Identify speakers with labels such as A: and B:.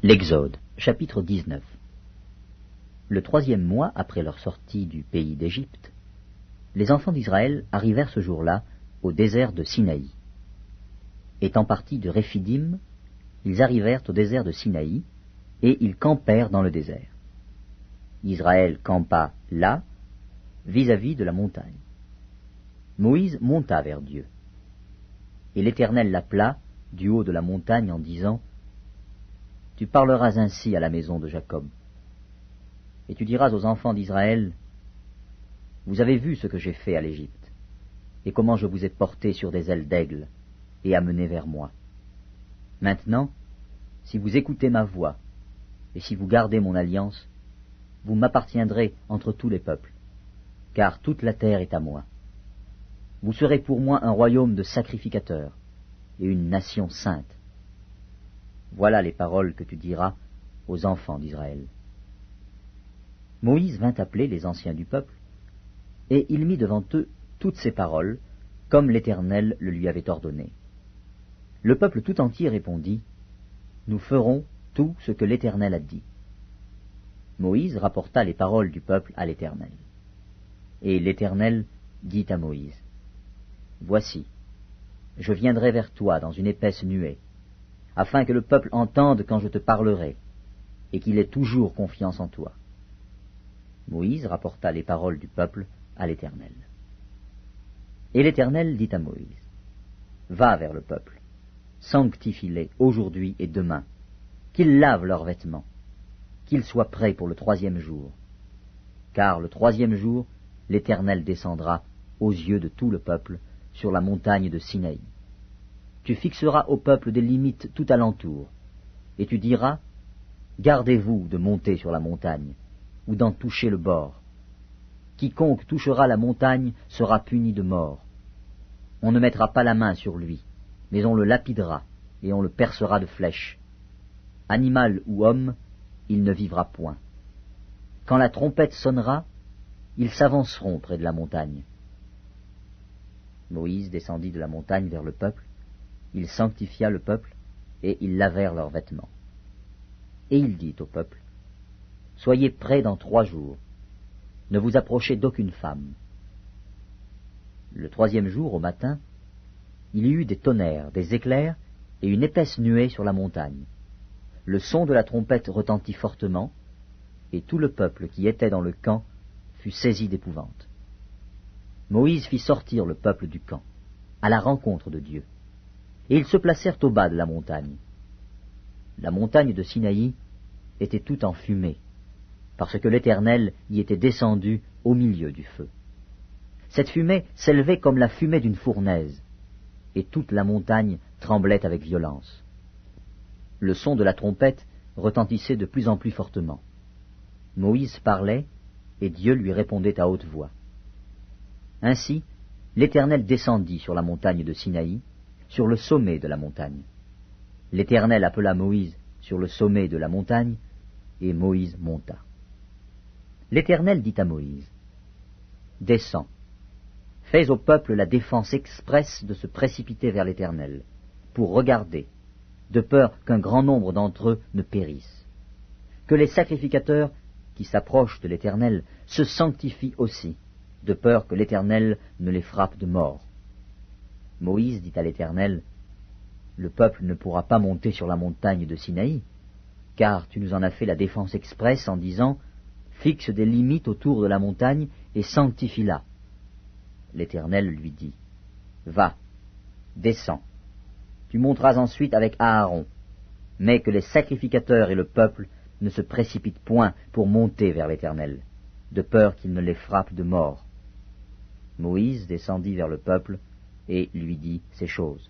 A: L'Exode, chapitre 19. Le 3e mois après leur sortie du pays d'Égypte, les enfants d'Israël arrivèrent ce jour-là au désert de Sinaï. Étant partis de Réphidim, ils arrivèrent au désert de Sinaï, et ils campèrent dans le désert. Israël campa là, vis-à-vis de la montagne. Moïse monta vers Dieu. Et l'Éternel l'appela du haut de la montagne en disant : Tu parleras ainsi à la maison de Jacob. Et tu diras aux enfants d'Israël : Vous avez vu ce que j'ai fait à l'Égypte, et comment je vous ai porté sur des ailes d'aigle, et amené vers moi. Maintenant, si vous écoutez ma voix, et si vous gardez mon alliance, vous m'appartiendrez entre tous les peuples, car toute la terre est à moi. Vous serez pour moi un royaume de sacrificateurs, et une nation sainte. Voilà les paroles que tu diras aux enfants d'Israël. Moïse vint appeler les anciens du peuple, et il mit devant eux toutes ces paroles, comme l'Éternel le lui avait ordonné. Le peuple tout entier répondit : Nous ferons tout ce que l'Éternel a dit. Moïse rapporta les paroles du peuple à l'Éternel. Et l'Éternel dit à Moïse : Voici, je viendrai vers toi dans une épaisse nuée, afin que le peuple entende quand je te parlerai, et qu'il ait toujours confiance en toi. Moïse rapporta les paroles du peuple à l'Éternel. Et l'Éternel dit à Moïse : Va vers le peuple, sanctifie-les aujourd'hui et demain, qu'ils lavent leurs vêtements, qu'ils soient prêts pour le 3e jour. Car le 3e jour, l'Éternel descendra aux yeux de tout le peuple sur la montagne de Sinaï. Tu fixeras au peuple des limites tout alentour, et tu diras : Gardez-vous de monter sur la montagne, ou d'en toucher le bord. Quiconque touchera la montagne sera puni de mort. On ne mettra pas la main sur lui, mais on le lapidera, et on le percera de flèches. Animal ou homme, il ne vivra point. Quand la trompette sonnera, ils s'avanceront près de la montagne. Moïse descendit de la montagne vers le peuple, il sanctifia le peuple, et ils lavèrent leurs vêtements. Et il dit au peuple : Soyez prêts dans 3 jours, ne vous approchez d'aucune femme. Le 3e jour, au matin, il y eut des tonnerres, des éclairs, et une épaisse nuée sur la montagne. Le son de la trompette retentit fortement, et tout le peuple qui était dans le camp fut saisi d'épouvante. Moïse fit sortir le peuple du camp, à la rencontre de Dieu, et ils se placèrent au bas de la montagne. La montagne de Sinaï était toute en fumée, parce que l'Éternel y était descendu au milieu du feu. Cette fumée s'élevait comme la fumée d'une fournaise, et toute la montagne tremblait avec violence. Le son de la trompette retentissait de plus en plus fortement. Moïse parlait, et Dieu lui répondait à haute voix. Ainsi, l'Éternel descendit sur la montagne de Sinaï, sur le sommet de la montagne. L'Éternel appela Moïse sur le sommet de la montagne, et Moïse monta. L'Éternel dit à Moïse : Descends, fais au peuple la défense expresse de se précipiter vers l'Éternel, pour regarder, de peur qu'un grand nombre d'entre eux ne périssent. Que les sacrificateurs qui s'approchent de l'Éternel se sanctifient aussi, de peur que l'Éternel ne les frappe de mort. Moïse dit à l'Éternel : Le peuple ne pourra pas monter sur la montagne de Sinaï, car tu nous en as fait la défense expresse en disant : Fixe des limites autour de la montagne et sanctifie-la. L'Éternel lui dit : Va, descends. Tu monteras ensuite avec Aaron, mais que les sacrificateurs et le peuple ne se précipitent point pour monter vers l'Éternel, de peur qu'il ne les frappe de mort. Moïse descendit vers le peuple et lui dit ces choses.